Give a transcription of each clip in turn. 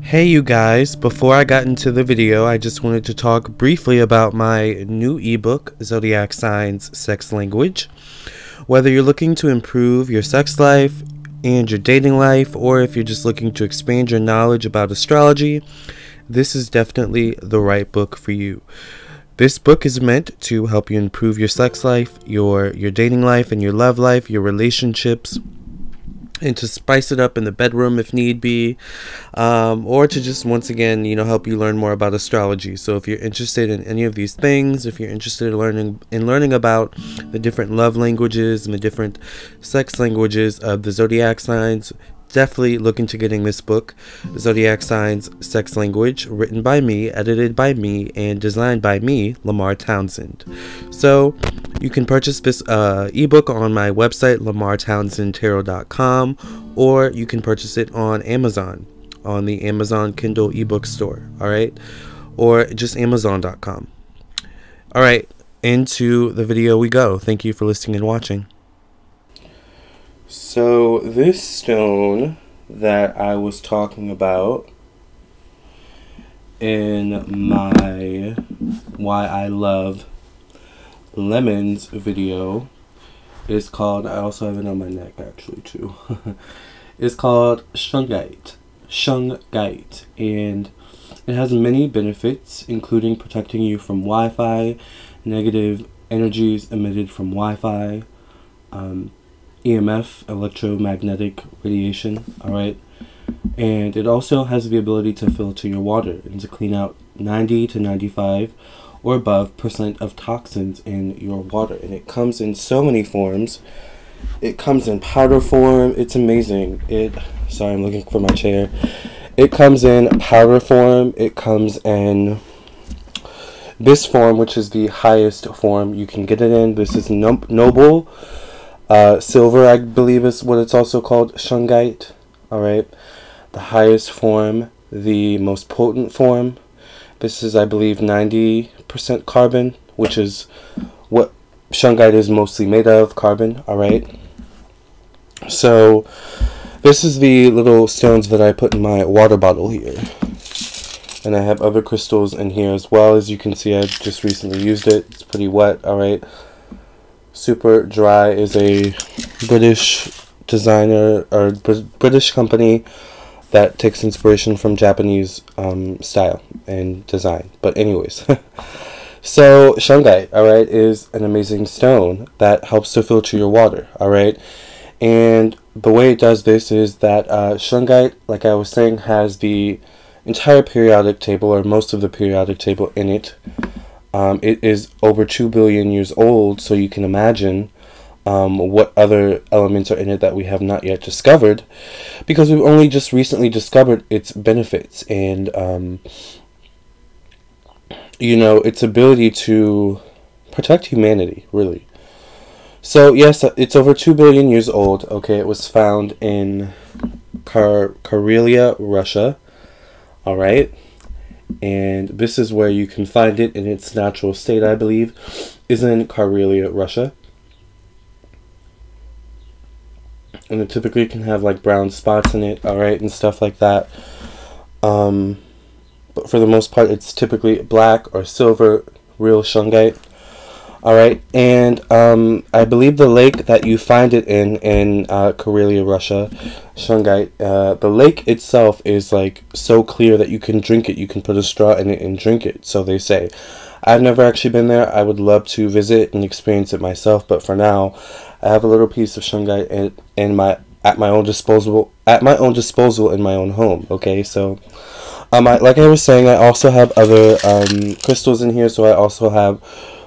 Hey you guys, before I got into the video, I just wanted to talk briefly about my new ebook, Zodiac Signs Sex Language. Whether you're looking to improve your sex life and your dating life, or if you're just looking to expand your knowledge about astrology, this is definitely the right book for you. This book is meant to help you improve your sex life, your dating life, and your love life, your relationships, and to spice it up in the bedroom if need be, or to just once again, help you learn more about astrology. So if you're interested in any of these things, if you're interested in learning about the different love languages and the different sex languages of the zodiac signs, definitely look into getting this book, Zodiac Signs Sex Language, written by me, edited by me, and designed by me, Lamarr Townsend. So you can purchase this ebook on my website, lamarrtownsendtarot.com, or you can purchase it on Amazon, on the Amazon Kindle ebook store, alright? Or just amazon.com. Alright, into the video we go. Thank you for listening and watching. So this stone that I was talking about in my Why I Love Lemons video is called, I also have it on my neck actually too, it's called Shungite, and it has many benefits, including protecting you from Wi-Fi, negative energies emitted from Wi-Fi, EMF, electromagnetic radiation, alright? And it also has the ability to filter your water and to clean out 90 to 95 or above % of toxins in your water. And it comes in so many forms. It comes in powder form. It's amazing. Sorry, I'm looking for my chair. It comes in powder form. It comes in this form, which is the highest form you can get it in. This is noble. Silver, I believe, is what it's also called, Shungite, alright? The highest form, the most potent form. This is, I believe, 90% carbon, which is what Shungite is mostly made of, carbon, alright? So, this is the little stones that I put in my water bottle here. And I have other crystals in here as well. As you can see, I've just recently used it. It's pretty wet, alright? Super Dry is a British designer or British company that takes inspiration from Japanese style and design. But anyways, so Shungite, alright, is an amazing stone that helps to filter your water, alright? And the way it does this is that Shungite, like I was saying, has the entire periodic table, or most of the periodic table in it. It is over 2 billion years old, so you can imagine what other elements are in it that we have not yet discovered, because we've only just recently discovered its benefits and, its ability to protect humanity, really. So, yes, it's over 2 billion years old, okay? It was found in Karelia, Russia, alright? And this is where you can find it in its natural state, I believe, is in Karelia, Russia. And it typically can have like brown spots in it, alright, and stuff like that. But for the most part, it's typically black or silver, real Shungite. Alright, and I believe the lake that you find it in Karelia, Russia, Shungite, the lake itself is like so clear that you can drink it. You can put a straw in it and drink it, so they say. I've never actually been there. I would love to visit and experience it myself, but for now, I have a little piece of Shungite at my own disposal in my own home. Okay, so like I was saying, I also have other crystals in here. So I also have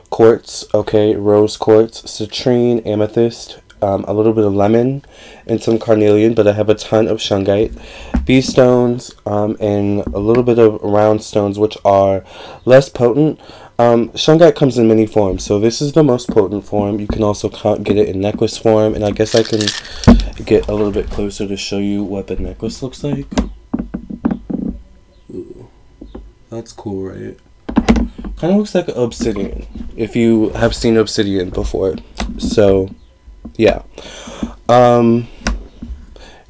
quartz, okay, rose quartz, citrine, amethyst, a little bit of lemon, and some carnelian, but I have a ton of Shungite. These stones, and a little bit of round stones, which are less potent. Shungite comes in many forms, so this is the most potent form. You can also get it in necklace form, and I guess I can get a little bit closer to show you what the necklace looks like. Ooh, that's cool, right? Kind of looks like obsidian, if you have seen obsidian before. So, yeah.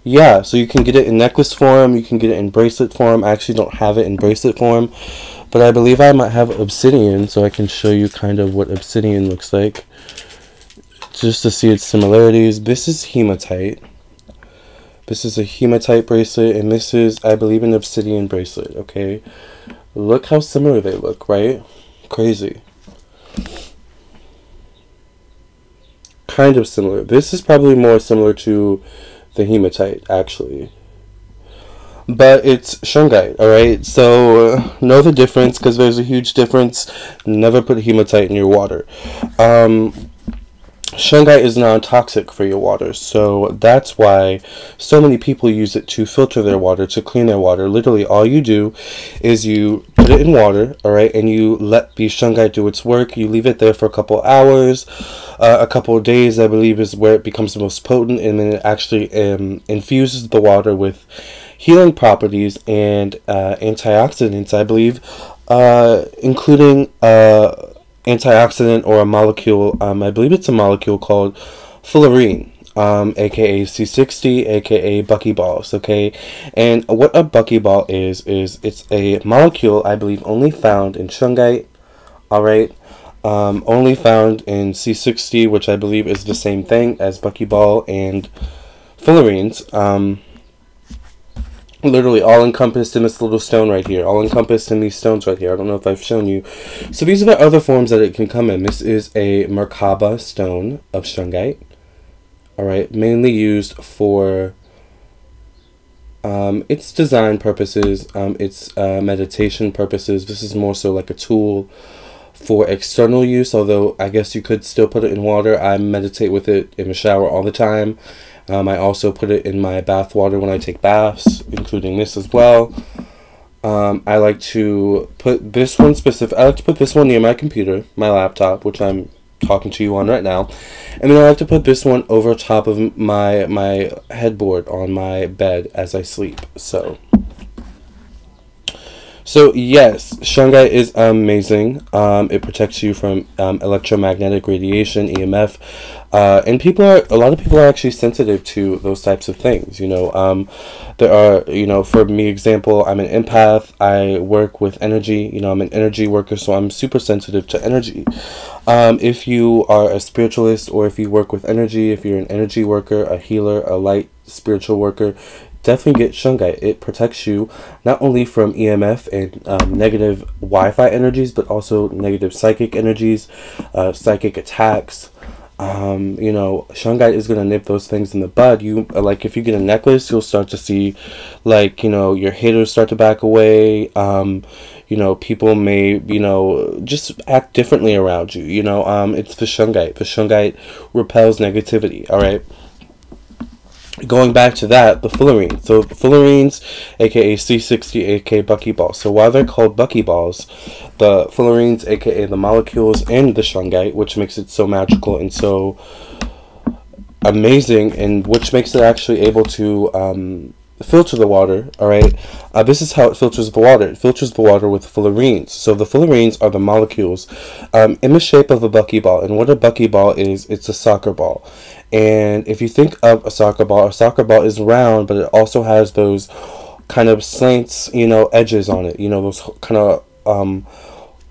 Yeah, so you can get it in necklace form, you can get it in bracelet form. I actually don't have it in bracelet form, but I believe I might have obsidian, so I can show you kind of what obsidian looks like, just to see its similarities. This is hematite. This is a hematite bracelet, and this is, I believe, an obsidian bracelet, okay? Look how similar they look, right? Crazy. Kind of similar. This is probably more similar to the hematite, actually. But it's Shungite, alright? So, know the difference, because there's a huge difference. Never put hematite in your water. Shungite is non-toxic for your water, so that's why so many people use it to filter their water, to clean their water. Literally, all you do is you put it in water, alright, and you let the Shungite do its work. You leave it there for a couple hours, a couple of days, I believe, is where it becomes the most potent, and then it actually infuses the water with healing properties and antioxidants, I believe, including antioxidant or a molecule, I believe it's a molecule called fullerene, aka C60, aka buckyballs, okay? And what a buckyball is it's a molecule, I believe, only found in Shungite, alright? Only found in C60, which I believe is the same thing as buckyball and fullerenes. Literally all encompassed in this little stone right here. All encompassed in these stones right here. I don't know if I've shown you. So these are the other forms that it can come in. This is a Merkaba stone of Shungite. Alright, mainly used for its design purposes, its meditation purposes. This is more so like a tool for external use, although I guess you could still put it in water. I meditate with it in the shower all the time. I also put it in my bath water when I take baths, including this as well. I like to put this one I like to put this one near my computer, my laptop, which I'm talking to you on right now. And then I like to put this one over top of my headboard on my bed as I sleep. So yes, Shungite is amazing. It protects you from electromagnetic radiation, EMF, and a lot of people are actually sensitive to those types of things. You know, there are, you know, for me, example, I'm an empath. I work with energy. You know, I'm an energy worker, so I'm super sensitive to energy. If you are a spiritualist, or if you work with energy, if you're an energy worker, a healer, a light spiritual worker, definitely get Shungite. It protects you not only from EMF and negative Wi-Fi energies, but also negative psychic energies, psychic attacks. You know, Shungite is going to nip those things in the bud. You, like, if you get a necklace, you'll start to see, like, you know, your haters start to back away. You know, people may, you know, just act differently around you. You know, it's the Shungite. The Shungite repels negativity, alright? Going back to that, the fullerenes. So fullerenes, aka C60, aka buckyballs. So why they're called buckyballs, the fullerenes, aka the molecules in the Shungite, which makes it so magical and so amazing, and which makes it actually able to filter the water, alright? This is how it filters the water. It filters the water with fullerenes. So the fullerenes are the molecules in the shape of a buckyball. And what a buckyball is, it's a soccer ball. And if you think of a soccer ball is round, but it also has those kind of slants, you know, edges on it. You know, those kind of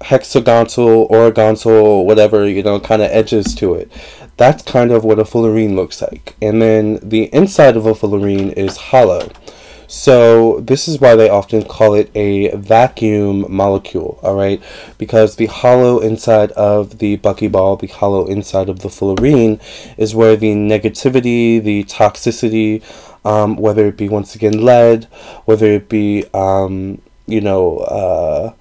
hexagonal, horizontal, whatever, you know, kind of edges to it. That's kind of what a fullerene looks like. And then the inside of a fullerene is hollow. So this is why they often call it a vacuum molecule, alright? Because the hollow inside of the buckyball, the hollow inside of the fullerene, is where the negativity, the toxicity, whether it be, once again, lead, whether it be, you know,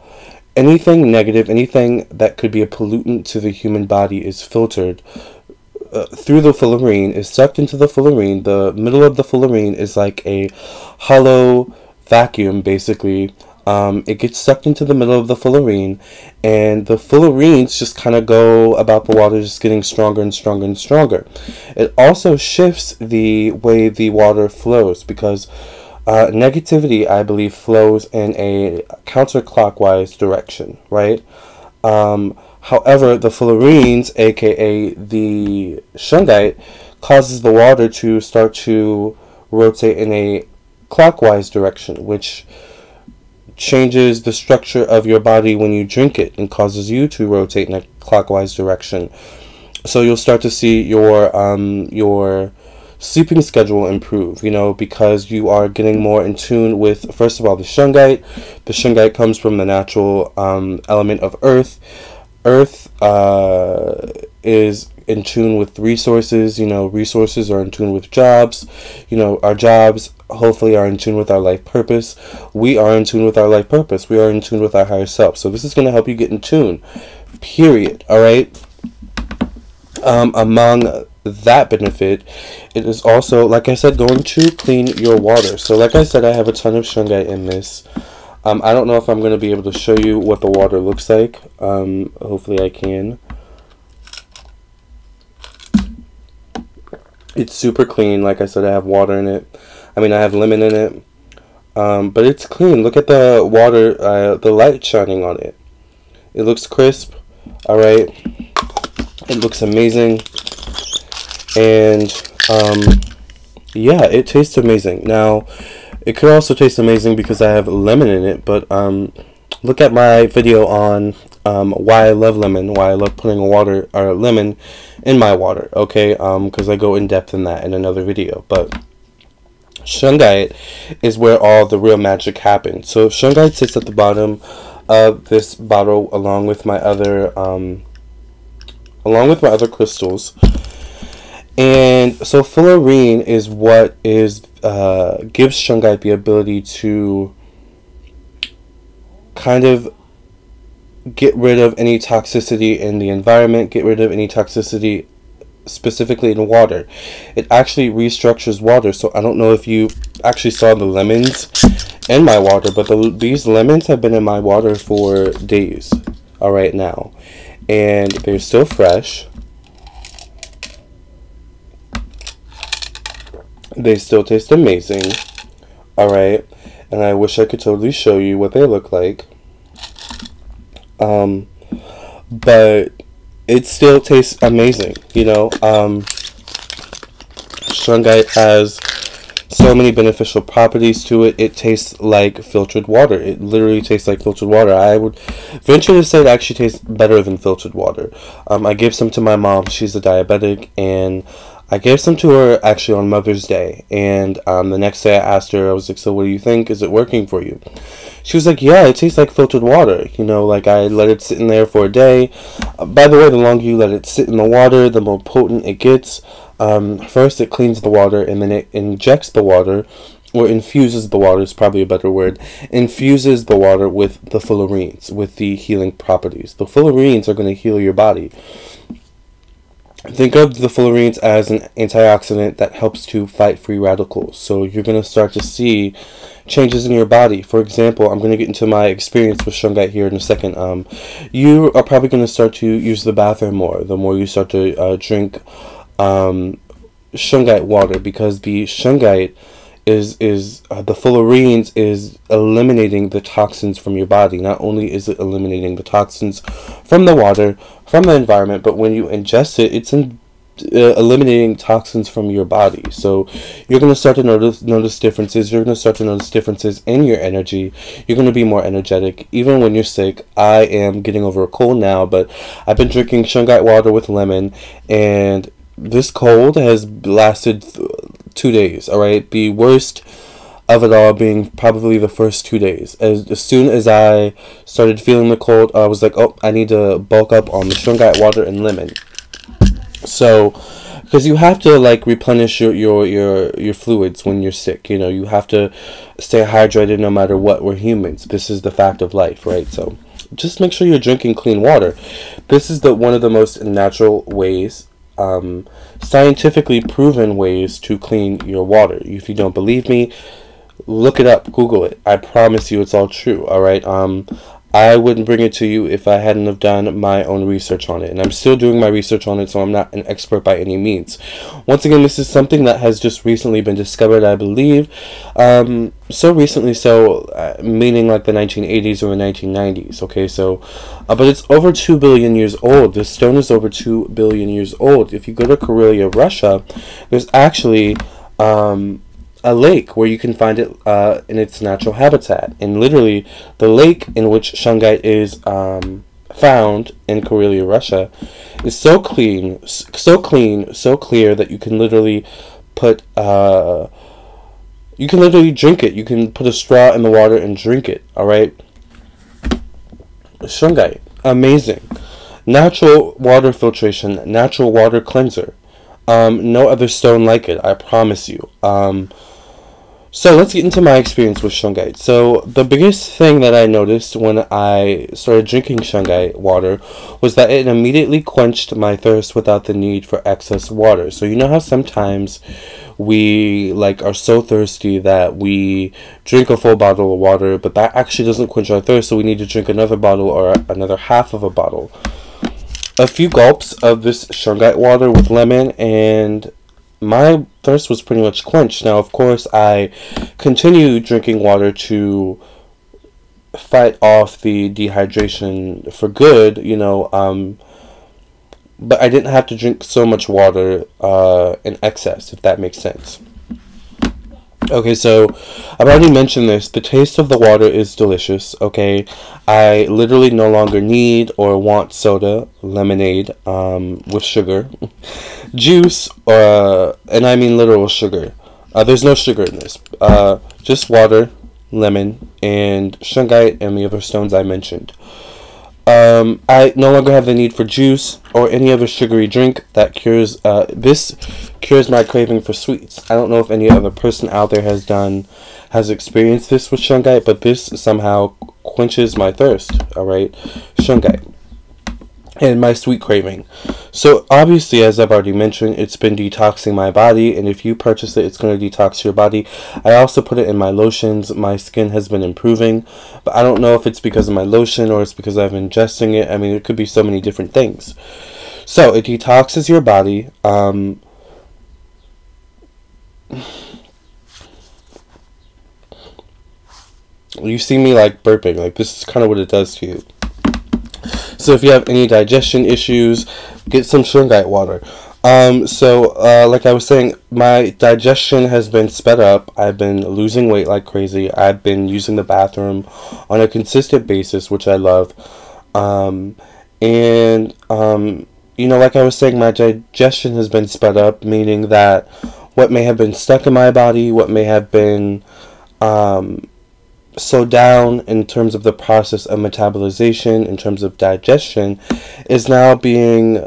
anything negative, anything that could be a pollutant to the human body is filtered through the fullerene, is sucked into the fullerene. The middle of the fullerene is like a hollow vacuum, basically. It gets sucked into the middle of the fullerene, and the fullerenes just kind of go about the water just getting stronger and stronger and stronger. It also shifts the way the water flows, because negativity, I believe, flows in a counterclockwise direction, right? However, the fullerenes, aka the Shungite, causes the water to start to rotate in a clockwise direction, which changes the structure of your body when you drink it and causes you to rotate in a clockwise direction. So you'll start to see your sleeping schedule improve, you know, because you are getting more in tune with, first of all, the Shungite. The Shungite comes from the natural element of earth. Earth is in tune with resources, you know, resources are in tune with jobs, you know, our jobs hopefully are in tune with our life purpose. We are in tune with our life purpose. We are in tune with our higher self. So this is going to help you get in tune, period. All right. Among that benefit, it is also, like I said, going to clean your water. So like I said, I have a ton of Shungite in this. I don't know if I'm going to be able to show you what the water looks like. Hopefully I can. It's super clean. Like I said, I have water in it. I mean, I have lemon in it. But it's clean. Look at the water, the light shining on it. It looks crisp. All right. It looks amazing. And, yeah, it tastes amazing. Now, it could also taste amazing because I have lemon in it. But, look at my video on why I love lemon, why I love putting water or lemon in my water, okay? Because I go in depth in that in another video. But Shungite is where all the real magic happens. So Shungite sits at the bottom of this bottle along with my other crystals. And so fullerene is what is gives Shungite the ability to kind of get rid of any toxicity in the environment, get rid of any toxicity specifically in water. It actually restructures water. So I don't know if you actually saw the lemons in my water, but these lemons have been in my water for days, all right, now. And they're still fresh. They still taste amazing, all right. And I wish I could totally show you what they look like. But it still tastes amazing, you know. Shungite has so many beneficial properties to it. It tastes like filtered water. It literally tastes like filtered water. I would venture to say it actually tastes better than filtered water. I gave some to my mom. She's a diabetic, and I gave some to her actually on Mother's Day. And the next day I asked her, I was like, so what do you think? Is it working for you? She was like, yeah, it tastes like filtered water. You know, like I let it sit in there for a day. By the way, the longer you let it sit in the water, the more potent it gets. First it cleans the water, and then it injects the water, or infuses the water is probably a better word, infuses the water with the fullerenes, with the healing properties. The fullerenes are going to heal your body. Think of the fullerenes as an antioxidant that helps to fight free radicals. So you're going to start to see changes in your body. For example, I'm going to get into my experience with Shungite here in a second. You are probably going to start to use the bathroom more, the more you start to drink Shungite water, because the Shungite is the fullerenes is eliminating the toxins from your body. Not only is it eliminating the toxins from the water, from the environment, but when you ingest it, it's eliminating toxins from your body. So you're going to start to notice differences. You're going to start to notice differences in your energy. You're going to be more energetic even when you're sick. I am getting over a cold now, but I've been drinking Shungite water with lemon, and this cold has lasted 2 days, all right? The worst of it all being probably the first 2 days. As soon as I started feeling the cold, I was like, oh, I need to bulk up on the Shungite water and lemon. So, because you have to like replenish your fluids when you're sick. You know, you have to stay hydrated no matter what. We're humans. This is the fact of life, right? So, just make sure you're drinking clean water. This is one of the most natural ways, scientifically proven ways to clean your water. If you don't believe me, look it up, Google it. I promise you it's all true, all right? I wouldn't bring it to you if I hadn't have done my own research on it, and I'm still doing my research on it, so I'm not an expert by any means. Once again, this is something that has just recently been discovered, I believe. So recently, meaning like the 1980s or the 1990s, okay? So, but it's over 2 billion years old. This stone is over 2 billion years old. If you go to Karelia, Russia, there's actually a lake where you can find it in its natural habitat. And literally, the lake in which Shungite is found in Karelia, Russia, is so clean, so clear that you can literally put you can literally drink it. You can put a straw in the water and drink it. All right. Shungite, amazing. Natural water filtration, natural water cleanser. No other stone like it, I promise you. So let's get into my experience with Shungite. So the biggest thing that I noticed when I started drinking Shungite water was that it immediately quenched my thirst without the need for excess water. So you know how sometimes we are so thirsty that we drink a full bottle of water, but that actually doesn't quench our thirst, so we need to drink another bottle or another half of a bottle. A few gulps of this Shungite water with lemon and my thirst was pretty much quenched. Now, of course, I continued drinking water to fight off the dehydration for good, but I didn't have to drink so much water in excess, if that makes sense. Okay, so I've already mentioned this. The taste of the water is delicious, okay? I literally no longer need or want soda, lemonade, with sugar, juice, and I mean literal sugar. There's no sugar in this. Just water, lemon, and Shungite and the other stones I mentioned. I no longer have the need for juice or any other sugary drink that cures, this cures my craving for sweets. I don't know if any other person out there has experienced this with Shungite, but this somehow quenches my thirst, alright? Shungite. And my sweet craving. So obviously, as I've already mentioned, it's been detoxing my body, and if you purchase it, it's going to detox your body. I also put it in my lotions. My skin has been improving, but I don't know if it's because of my lotion or it's because I've been ingesting it. I mean, it could be so many different things. So it detoxes your body. You see me burping, this is kind of what it does to you. So if you have any digestion issues, get some Shungite water. Like I was saying, my digestion has been sped up. I've been losing weight like crazy. I've been using the bathroom on a consistent basis, which I love. Like I was saying, my digestion has been sped up, meaning that what may have been stuck in my body, what may have been slowed down in terms of the process of metabolization, in terms of digestion, is now being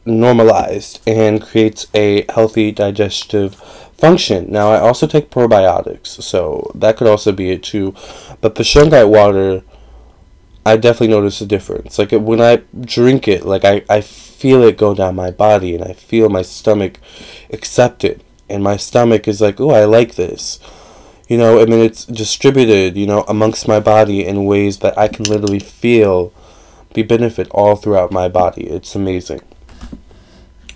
normalized and creates a healthy digestive function. Now, I also take probiotics, so that could also be it too. But the Shungite water, I definitely notice a difference. When I drink it, I feel it go down my body, and I feel my stomach accept it. And my stomach is like, oh, I like this. It's distributed, amongst my body in ways that I can literally feel the benefit all throughout my body. It's amazing.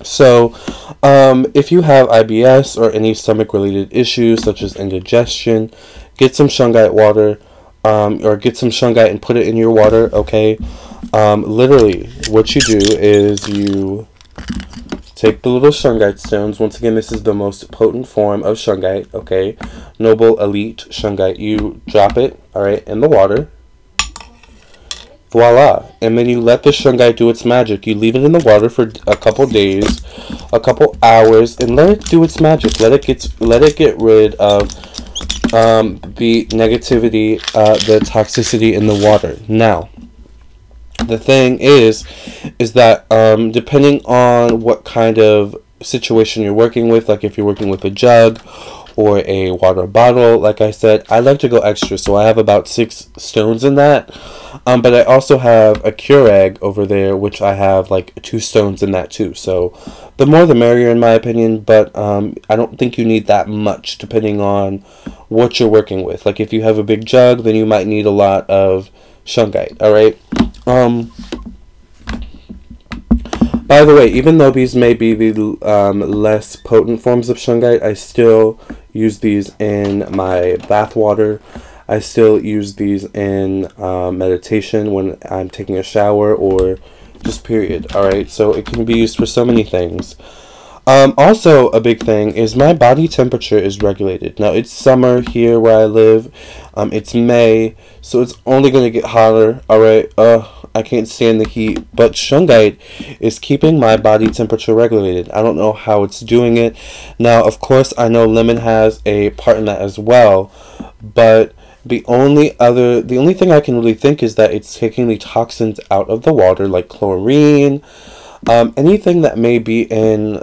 So, if you have IBS or any stomach-related issues, such as indigestion, get some Shungite water, or get some Shungite and put it in your water, okay? Literally, what you do is you take the little Shungite stones. Once again, this is the most potent form of Shungite, okay? Noble, elite Shungite. You drop it, alright, in the water. Voila. And then you let the Shungite do its magic. You leave it in the water for a couple days, a couple hours, and let it do its magic. Let it get rid of the negativity, the toxicity in the water. Now, the thing is that depending on what kind of situation you're working with, like if you're working with a jug or a water bottle, like I said, I like to go extra, so I have about 6 stones in that. But I also have a Keurig over there, which I have 2 stones in that too. So the more the merrier, in my opinion. But I don't think you need that much, depending on what you're working with. Like if you have a big jug, then you might need a lot of Shungite. All right. By the way, even though these may be the less potent forms of Shungite, I still use these in my bath water. I still use these in meditation when I'm taking a shower or just period. Alright, so it can be used for so many things. Also, a big thing is my body temperature is regulated. Now, it's summer here where I live. It's May, so it's only going to get hotter. Alright, I can't stand the heat. But Shungite is keeping my body temperature regulated. I don't know how it's doing it. Now, of course, I know lemon has a part in that as well. But the only thing I can really think is that it's taking the toxins out of the water, like chlorine, anything that may be in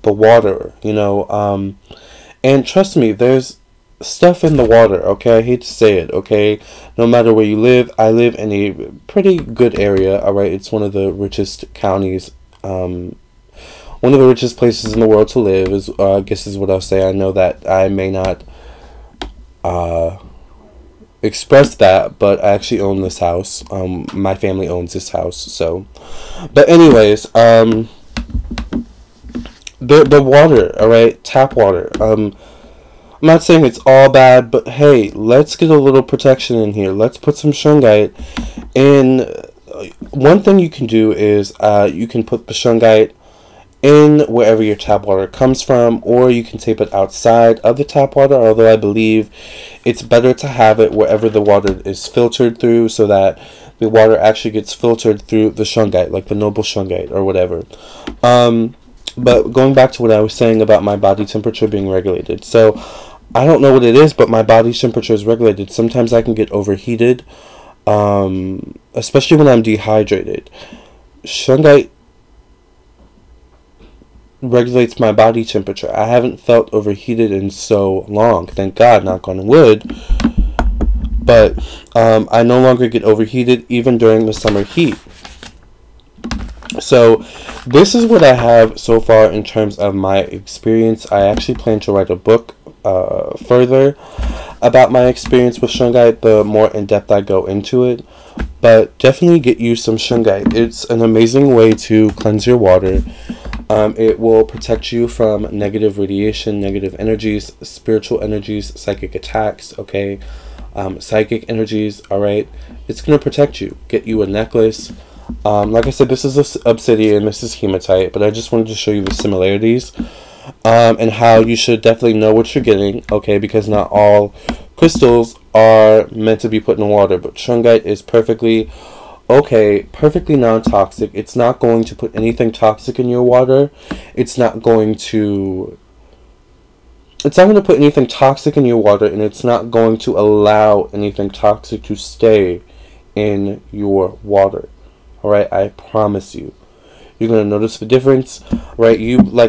the water, and trust me, there's stuff in the water, okay? I hate to say it, okay? No matter where you live, I live in a pretty good area, alright? It's one of the richest counties, one of the richest places in the world to live, is I guess is what I'll say. I know that I may not express that, but I actually own this house. My family owns this house, so. But anyways, the water, alright, tap water. I'm not saying it's all bad, but hey, let's get a little protection in here. Let's put some Shungite in. One thing you can do is you can put the Shungite in wherever your tap water comes from, or you can tape it outside of the tap water, although I believe it's better to have it wherever the water is filtered through, so that the water actually gets filtered through the Shungite, like the noble Shungite or whatever. But going back to what I was saying about my body temperature being regulated. So, I don't know what it is, but my body temperature is regulated. Sometimes I can get overheated, especially when I'm dehydrated. Shungite regulates my body temperature. I haven't felt overheated in so long. Thank God, knock on wood. But I no longer get overheated even during the summer heat. So this is what I have so far in terms of my experience. I actually plan to write a book further about my experience with Shungite, the more in depth I go into it. But definitely get you some Shungite. It's an amazing way to cleanse your water. It will protect you from negative radiation, negative energies, spiritual energies, psychic attacks, okay? Psychic energies, alright? It's going to protect you. Get you a necklace. Like I said, this is obsidian, this is hematite, but I just wanted to show you the similarities, and how you should definitely know what you're getting, okay? Because not all crystals are meant to be put in water, but Shungite is perfectly non-toxic. It's not going to put anything toxic in your water. It's not going to put anything toxic in your water, and it's not going to allow anything toxic to stay in your water. Alright, I promise you. You're gonna notice the difference, right?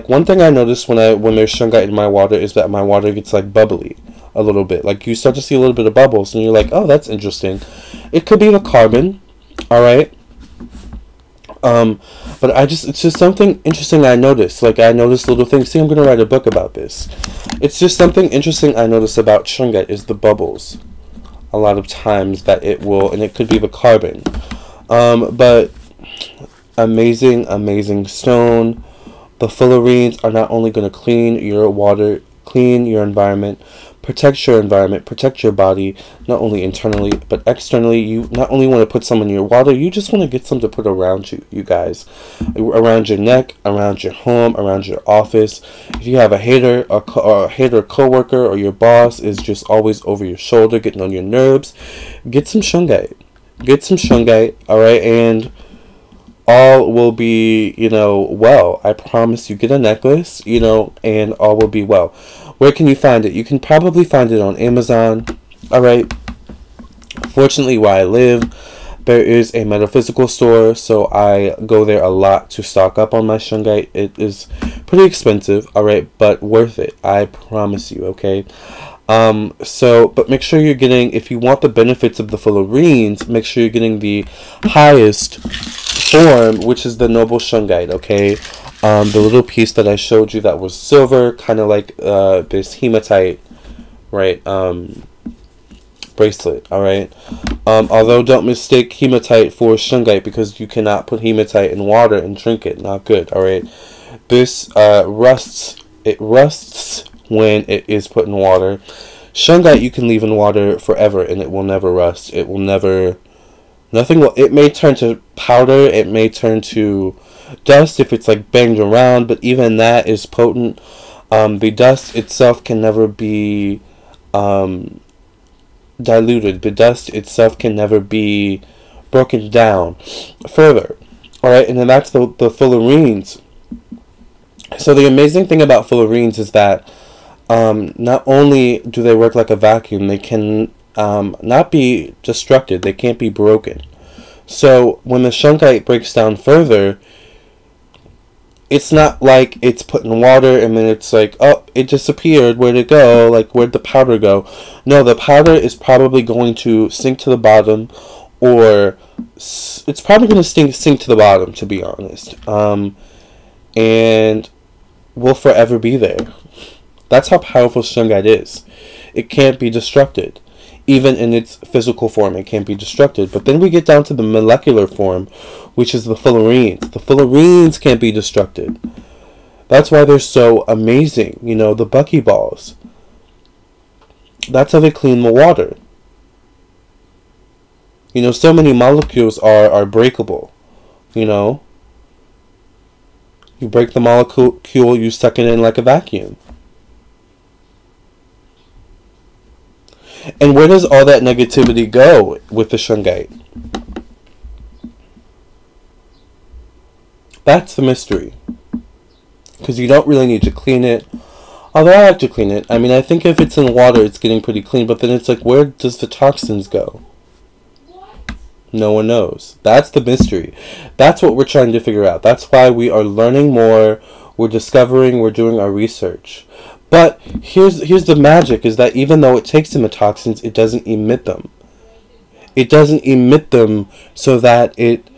One thing I notice when there's Shungite in my water is that my water gets like bubbly a little bit. Like you start to see a little bit of bubbles, and you're like, oh, that's interesting. It could be the carbon, alright? But it's just something interesting I noticed. Like I noticed little things. See, I'm gonna write a book about this. It's just something interesting I noticed about Shungite is the bubbles. A lot of times that it will, and it could be the carbon. But amazing stone. The fullerenes are not only going to clean your water, clean your environment, protect your body, not only internally, but externally. You not only want to put some in your water, you just want to get some to put around you guys. Around your neck, around your home, around your office. If you have a hater, a hater coworker, or your boss is just always over your shoulder, getting on your nerves, get some Shungite. Get some Shungite, alright, and all will be, well. I promise you. Get a necklace, and all will be well. Where can you find it? You can probably find it on Amazon, alright? Fortunately, where I live, there is a metaphysical store, so I go there a lot to stock up on my Shungite. It is pretty expensive, alright, but worth it. I promise you, okay? But make sure you're getting, if you want the benefits of the fullerenes, make sure you're getting the highest form, which is the noble Shungite, okay? The little piece that I showed you that was silver, kind of like this hematite, right, bracelet, alright? Although don't mistake hematite for Shungite, because you cannot put hematite in water and drink it. Not good, alright? This rusts. It rusts when it is put in water. Shungite you can leave in water forever and it will never rust. It will never Nothing will. It may turn to powder. It may turn to dust if it's like banged around. But even that is potent. The dust itself can never be diluted. The dust itself can never be broken down further. All right, and then that's the fullerenes. So the amazing thing about fullerenes is that not only do they work like a vacuum, they can not be destructed. They can't be broken. So when the Shungite breaks down further, it's not like it's put in water and then it's like, oh, it disappeared. Where'd it go? Like, where'd the powder go? No, the powder is probably going to sink to the bottom, or it's probably going to sink to the bottom, to be honest. And will forever be there. That's how powerful Shungite is. It can't be destructed. Even in its physical form, it can't be destructed. But then we get down to the molecular form, which is the fullerenes. The fullerenes can't be destructed. That's why they're so amazing. You know, the buckyballs. That's how they clean the water. You know, so many molecules are breakable. You know, you break the molecule, you suck it in like a vacuum. And where does all that negativity go with the Shungite? That's the mystery. Because you don't really need to clean it. Although I like to clean it. I mean, I think if it's in water, it's getting pretty clean. But then it's like, where does the toxins go? No one knows. That's the mystery. That's what we're trying to figure out. That's why we are learning more. We're discovering. We're doing our research. But here's the magic, is that even though it takes in the toxins, it doesn't emit them. It doesn't emit them so that it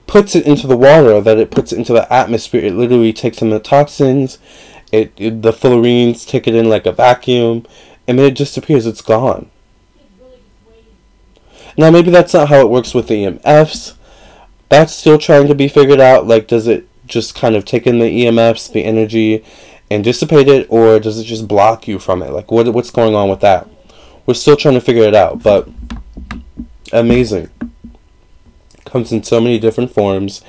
puts it into the water, or that it puts it into the atmosphere. It literally takes in the toxins. The fullerenes take it in like a vacuum, and then it disappears. It's gone. Now maybe that's not how it works with the EMFs. That's still trying to be figured out. Like, does it just kind of take in the EMFs, the energy, and dissipate it, or does it just block you from it? Like, what's going on with that? We're still trying to figure it out, but amazing. Comes in so many different forms.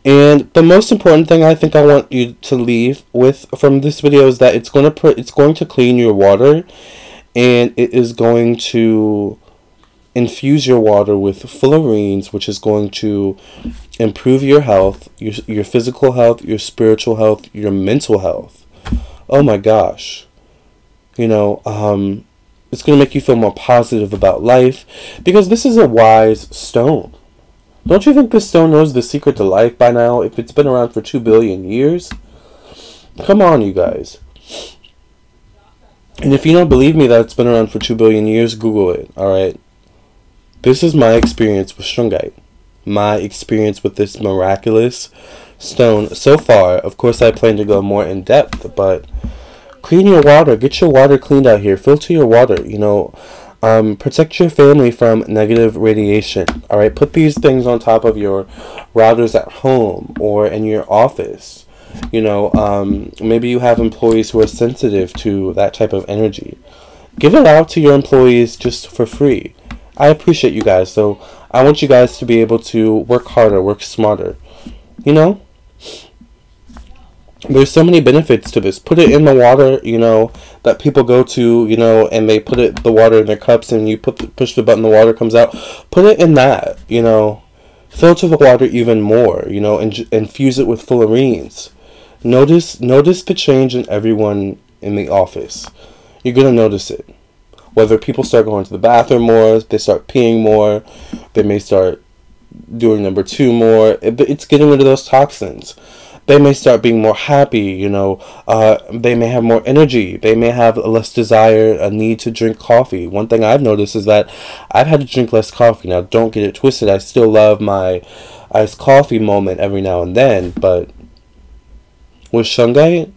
And the most important thing I think I want you to leave with from this video is that it's going to clean your water, and it is going to infuse your water with fullerenes, which is going to improve your health, your physical health, your spiritual health, your mental health. Oh my gosh. You know, it's going to make you feel more positive about life, because this is a wise stone. Don't you think this stone knows the secret to life by now, if it's been around for 2 billion years? Come on, you guys. And if you don't believe me that it's been around for 2 billion years, Google it, alright? This is my experience with Shungite. My experience with this miraculous stone so far. Of course, I plan to go more in depth, but clean your water. Get your water cleaned out here. Filter your water, you know. Protect your family from negative radiation. Alright, put these things on top of your routers at home or in your office. You know, maybe you have employees who are sensitive to that type of energy. Give it out to your employees just for free. I appreciate you guys, so I want you guys to be able to work harder, work smarter. You know? There's so many benefits to this. Put it in the water, you know, that people go to, you know, and they put the water in their cups, and you push the button, the water comes out. Put it in that, you know. Filter the water even more, you know, and infuse it with fullerenes. Notice the change in everyone in the office. You're going to notice it. Whether people start going to the bathroom more, they start peeing more, they may start doing number 2 more. It's getting rid of those toxins. They may start being more happy, you know. They may have more energy. They may have a less desire, a need to drink coffee. One thing I've noticed is that I've had to drink less coffee. Now, don't get it twisted. I still love my iced coffee moment every now and then. But with Shungite,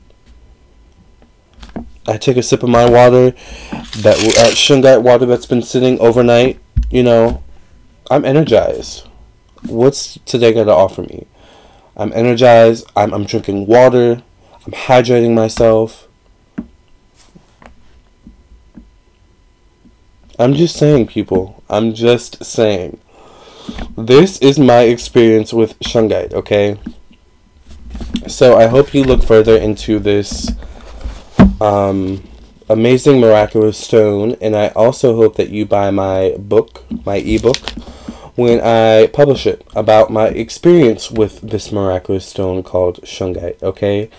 I take a sip of my water, that Shungite water that's been sitting overnight, you know, I'm energized. What's today going to offer me? I'm energized, I'm drinking water, I'm hydrating myself. I'm just saying, people. I'm just saying. This is my experience with Shungite, okay? So I hope you look further into this amazing miraculous stone, and I also hope that you buy my book, my ebook, when I publish it, about my experience with this miraculous stone called Shungite, okay?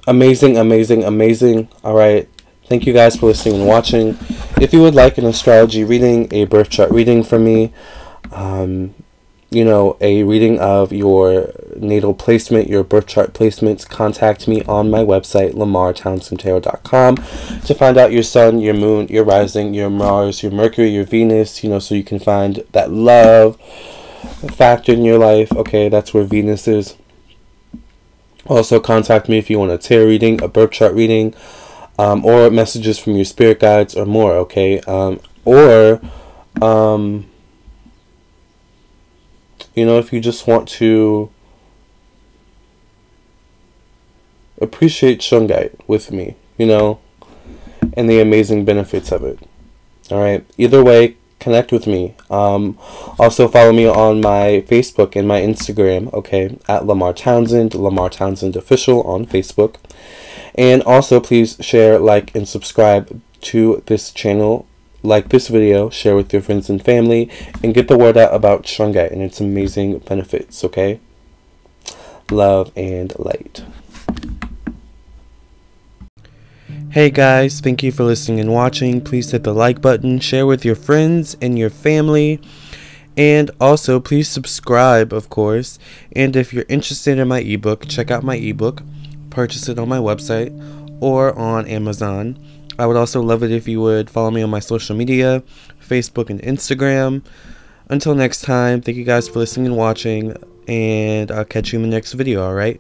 Amazing, amazing, amazing. Alright, thank you guys for listening and watching. If you would like an astrology reading, a birth chart reading from me, you know, a reading of your natal placement, your birth chart placements, contact me on my website, lamarr.townsend.com, to find out your sun, your moon, your rising, your Mars, your Mercury, your Venus, you know, so you can find that love factor in your life. Okay, that's where Venus is. Also, contact me if you want a tarot reading, a birth chart reading, or messages from your spirit guides or more, okay? You know, if you just want to appreciate Shungite with me, you know, and the amazing benefits of it. Alright, either way, connect with me. Also follow me on my Facebook and my Instagram, okay, at Lamarr Townsend, Lamarr Townsend Official on Facebook. And also please share, like, and subscribe to this channel. Like this video, share with your friends and family, and get the word out about Shungite and its amazing benefits, okay? Love and light. Hey guys, thank you for listening and watching. Please hit the like button, share with your friends and your family, and also please subscribe, of course. And if you're interested in my ebook, check out my ebook. Purchase it on my website or on Amazon. I would also love it if you would follow me on my social media, Facebook and Instagram. Until next time, thank you guys for listening and watching, and I'll catch you in the next video, alright?